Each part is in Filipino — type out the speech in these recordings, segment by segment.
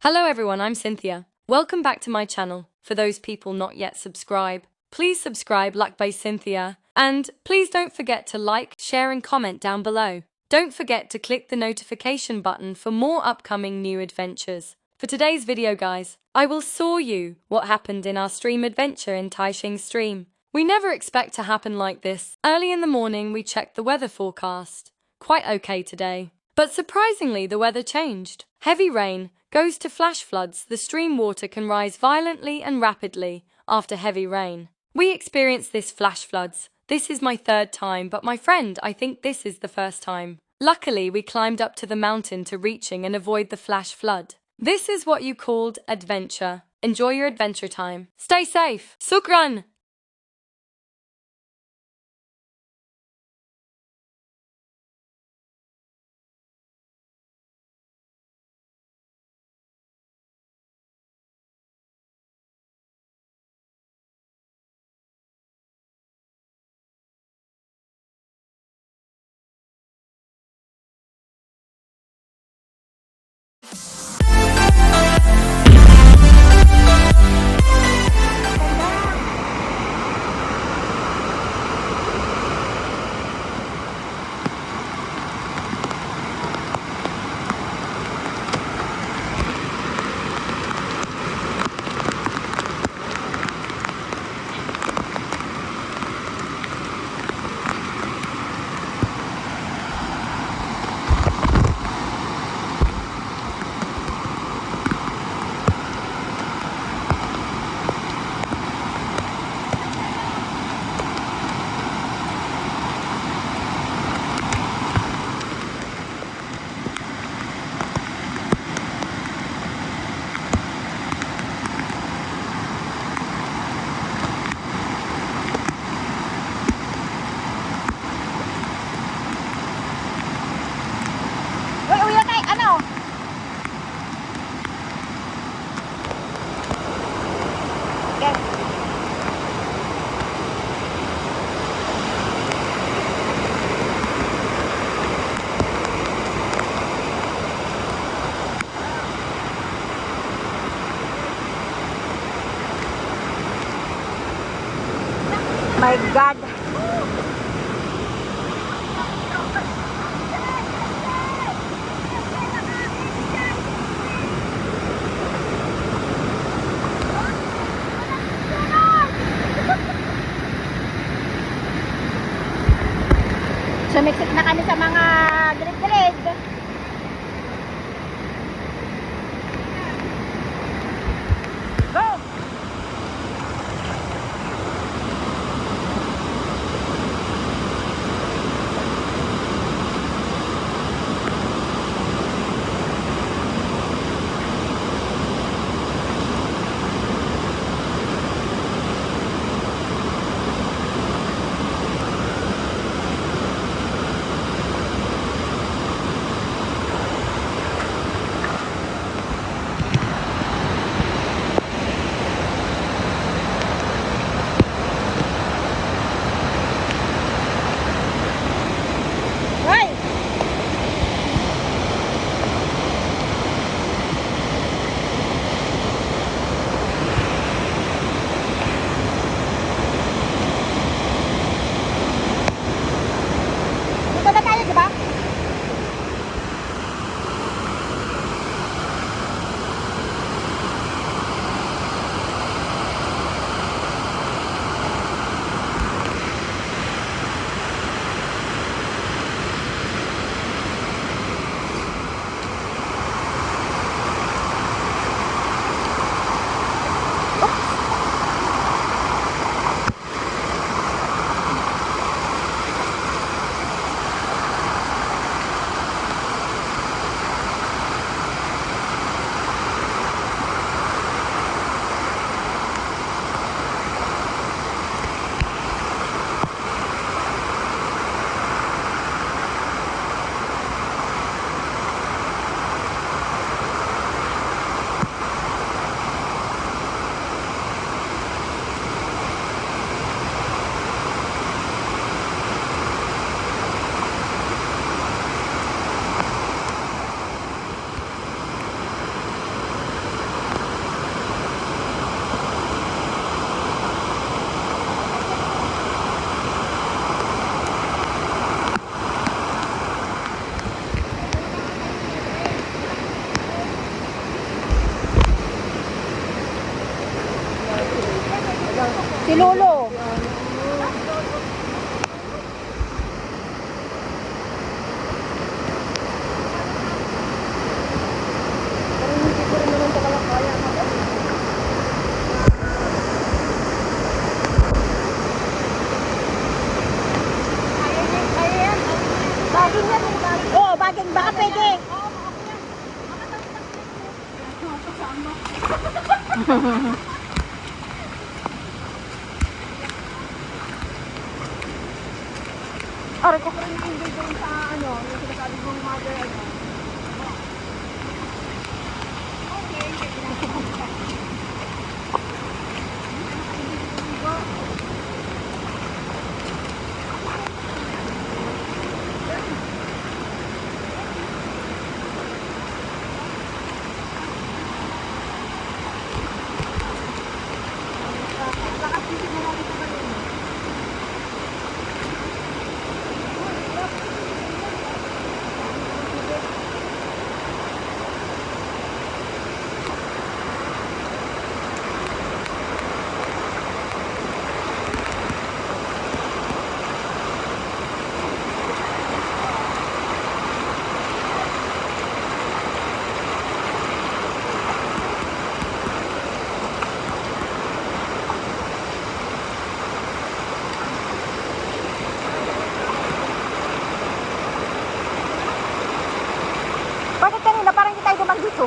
Hello everyone, I'm Cynthia. Welcome back to my channel. For those people not yet subscribed, please subscribe like by Cynthia. And please don't forget to like, share and comment down below. Don't forget to click the notification button for more upcoming new adventures. For today's video guys, I will show you what happened in our stream adventure in Taixing stream. We never expect to happen like this. Early in the morning we checked the weather forecast. Quite okay today. But surprisingly the weather changed. Heavy rain goes to flash floods. The stream water can rise violently and rapidly after heavy rain. We experienced this flash floods. This is my third time, but my friend, I think this is the first time. Luckily, we climbed up to the mountain to reaching and avoid the flash flood. This is what you called adventure. Enjoy your adventure time. Stay safe. Sukran! My God. Sumiksik na kami sa mga gilid-gilid. Go! Si Lolo. Baging yan. Oo, baging. Baka pwede. Aray ko pa rin hindi doon sa ano, yung sinasabi mong mother ano. Bakit kanina parang hindi tayo dumaan dito?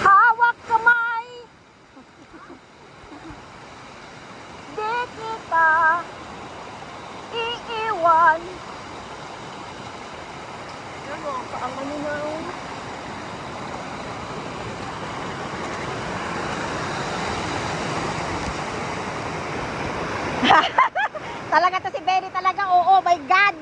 Hawak kamay! Di kita iiwan. Ano, ang ano na talaga to si Benny talaga, oh my God!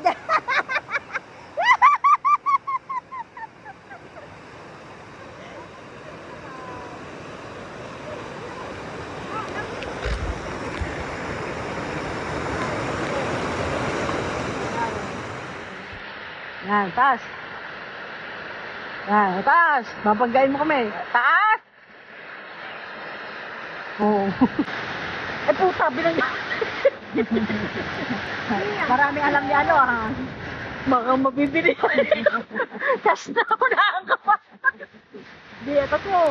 Yan, taas. Yan, taas. Babagayin mo kami. Taas! Oo. Eh puta, bilang marami alam ni ano ha. Baka mabibili. Cash na ako na ang kapas. Di, ito to.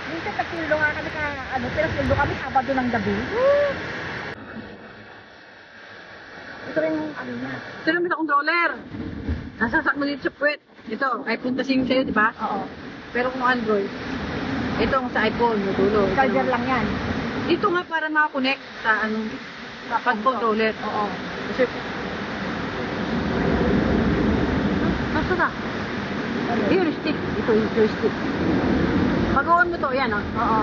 Minsan nagsildo nga kami ka, ano, pero sildo kami Sabado ng gabi. Ito rin yung ano na. Ito naman akong dollar. Nasasak mo dito sa puwet. Ito, iPhone kasi yung sa'yo, di ba? Oo. Pero kung Android, ito ang sa iPhone, modulo. Charger lang yan. Dito nga para makakonect sa anong pag-controller. Oo. Kasi, nasa na? Yung stick. Ito yung joystick. Pag-on mo to, yan o. Oo.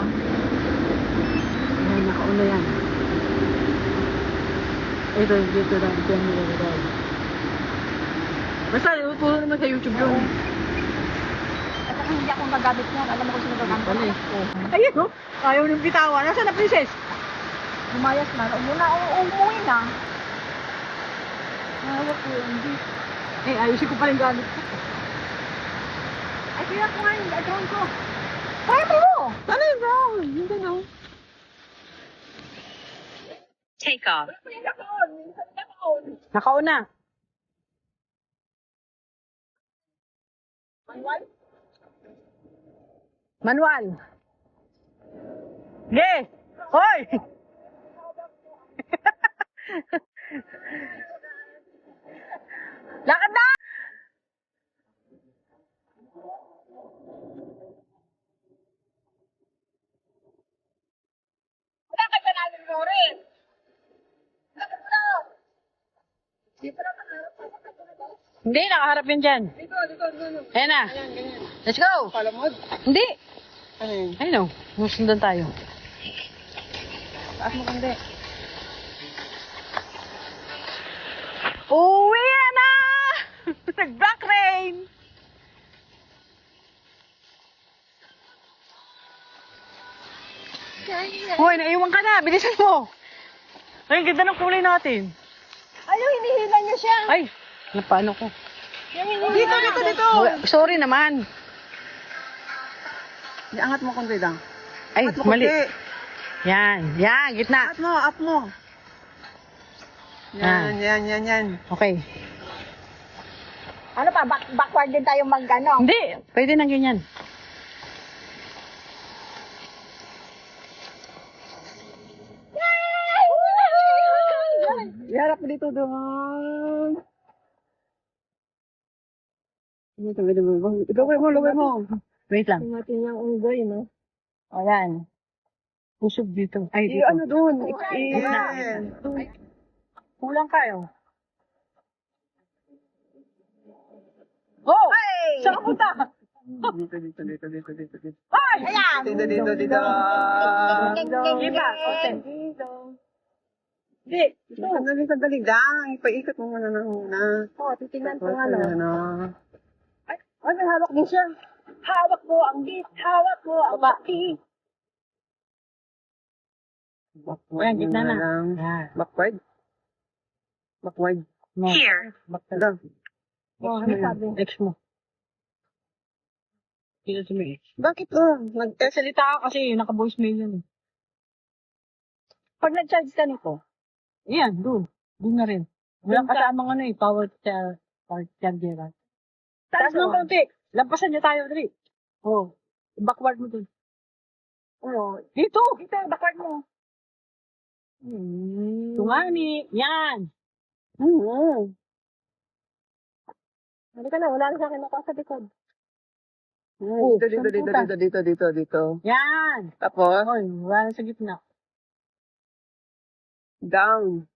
Ay, naka-on na yan. Ito, dito lang. Ito yung nilagay. Basta, puro naman sa YouTube yun. At saka hindi akong gagamit niyan. Alam mo kung sino gagamit. Ano eh? Oo. Ayun, no? Ayaw ng bitawan. Nasaan na, princess? Lumayas na. Muna, umuwi na. Hawak ko, hindi. Eh, ayusin ko pa rin gamit ko. Ay, kaya ko nga yung drone ko. Kaya mo! Ano yung brown? Hindi no. Take off. Nakauna. Manual. Yes! Hoy! Lakad na! Hindi, nakaharap yun dyan. Ayan na. Let's go. Palamod. Hindi. Ano yun? Ayun o. Musundan tayo. Taas mo kundi. Uwi na! Nag-black rain! Hoy, naiwan ka na. Bilisan mo. Ay, ang ganda ng kulay natin. Ano, hinihila niya siya. Ay, napano ko. Dito. Sorry naman. Iangat mo kundi lang. Ay, Angat mo mali. kundi. Yan, gitna. Up mo. Yan. Okay. Ano pa, backward din tayo mag-ano? Hindi, pwede na ganyan. Iharap mo dito doon. Laway mo. Wait lang. Natin yung unggoy, no? Ayan. Pusog dito. Ay, dito. Ano doon? Yan. Kulang kayo. Oh! Saan ka punta? Dito. Ay! Ayan! Dito. Lipa, konten. Hindi. Sandali lang. Ipaikot mo muna ng una. Oo, titingnan ko nga lang. Ay, may hawak din siya. Hawak mo ang beat. Beat. Ayan, gitna na. Yan. Backward. No. Backward. Oh, ano sabi? Ex mo. Sino si May? Bakit Salita ka kasi naka-voicemail yun. Pag nag-charge ka nito, Ayan, doon. Doon na rin. Wala kasamang ano eh, power charger. Taas ng konti. Lampasan niya tayo, dali. Oh, backward mo doon. Oo. Dito! Backward mo. Tungani. Yan. Halika na, wala na sa akin ako sa likod. Dito. Yan. Tapos, Oy, wala na sa gitna. down.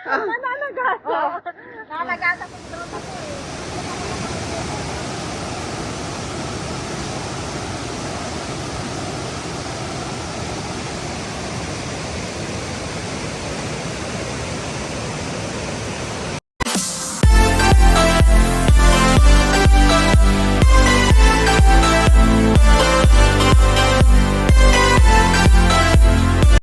Nananagasa. Nananagasa.